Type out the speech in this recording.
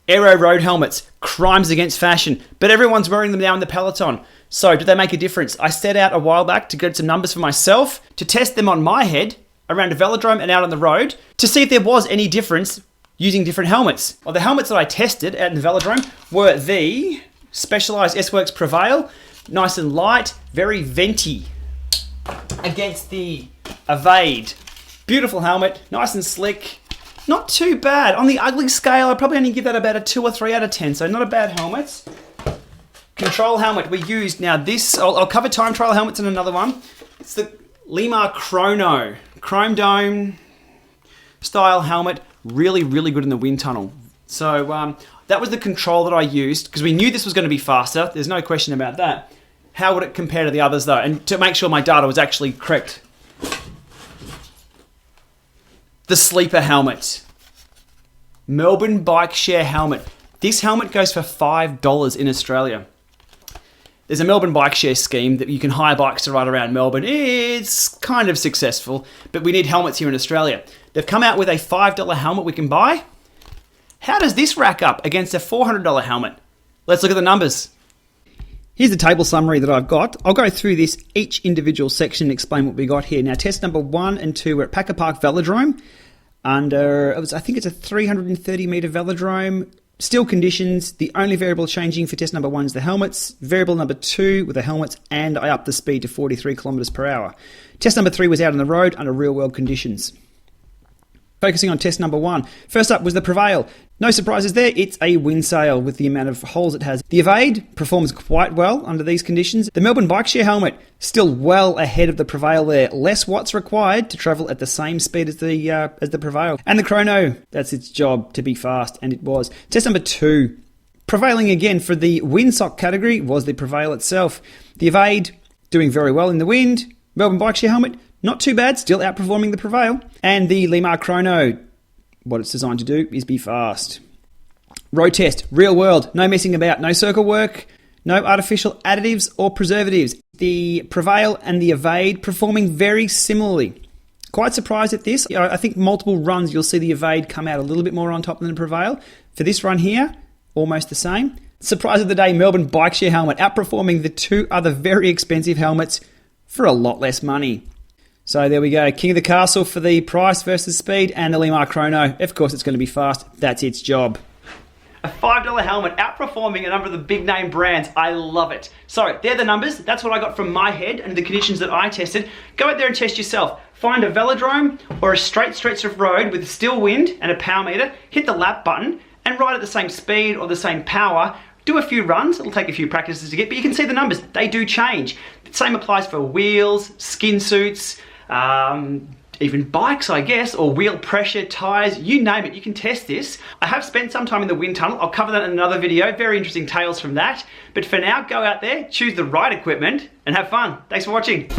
Aero road helmets, crimes against fashion, but everyone's wearing them now in the peloton. So do they make a difference? I set out a while back to get some numbers for myself, to test them on my head, around a velodrome and out on the road, to see if there was any difference using different helmets. Well, the helmets that I tested out in the velodrome were the Specialized S-Works Prevail, nice and light, very venti, against the Evade. Beautiful helmet, nice and slick. Not too bad. On the ugly scale, I'd probably only give that about a 2 or 3 out of 10, so not a bad helmet. Control helmet we used. Now this, I'll cover time trial helmets in another one. It's the Lama Chrono. Chrome dome style helmet. Really, really good in the wind tunnel. So that was the control that I used, because we knew this was going to be faster. There's no question about that. How would it compare to the others though? And to make sure my data was actually correct. The sleeper helmet. Melbourne Bike Share helmet. This helmet goes for $5 in Australia. There's a Melbourne Bike Share scheme that you can hire bikes to ride around Melbourne. It's kind of successful, but we need helmets here in Australia. They've come out with a $5 helmet we can buy. How does this rack up against a $400 helmet? Let's look at the numbers. Here's the table summary that I've got. I'll go through this each individual section and explain what we got here. Now, test number 1 and 2 were at Packer Park Velodrome. I think it's a 330 metre velodrome. Still conditions. The only variable changing for test number 1 is the helmets. Variable number 2 were the helmets, and I upped the speed to 43 kilometres per hour. Test number 3 was out on the road under real world conditions. Focusing on test number 1. First up was the Prevail. No surprises there, it's a wind sail with the amount of holes it has. The Evade performs quite well under these conditions. The Melbourne Bike Share helmet, still well ahead of the Prevail there. Less watts required to travel at the same speed as the Prevail. And the Chrono, that's its job, to be fast, and it was. Test number 2. Prevailing again for the windsock category was the Prevail itself. The Evade, doing very well in the wind. Melbourne Bike Share helmet, not too bad, still outperforming the Prevail. And the Lama Chrono, what it's designed to do is be fast. Road test, real world, no messing about, no circle work, no artificial additives or preservatives. The Prevail and the Evade performing very similarly. Quite surprised at this. I think multiple runs you'll see the Evade come out a little bit more on top than the Prevail. For this run here, almost the same. Surprise of the day, Melbourne Bike Share helmet outperforming the 2 other very expensive helmets for a lot less money. So there we go, king of the castle for the price versus speed, and the Lama Chrono. Of course it's going to be fast, that's its job. A $5 helmet outperforming a number of the big name brands. I love it. So they're the numbers. That's what I got from my head and the conditions that I tested. Go out there and test yourself. Find a velodrome or a straight stretch of road with still wind and a power meter. Hit the lap button and ride at the same speed or the same power. Do a few runs. It'll take a few practices to get, but you can see the numbers. They do change. The same applies for wheels, skin suits, even bikes, I guess, or wheel pressure, tires, you name it, you can test this. I have spent some time in the wind tunnel. I'll cover that in another video. Very interesting tales from that. But for now, go out there, choose the right equipment, and have fun. Thanks for watching.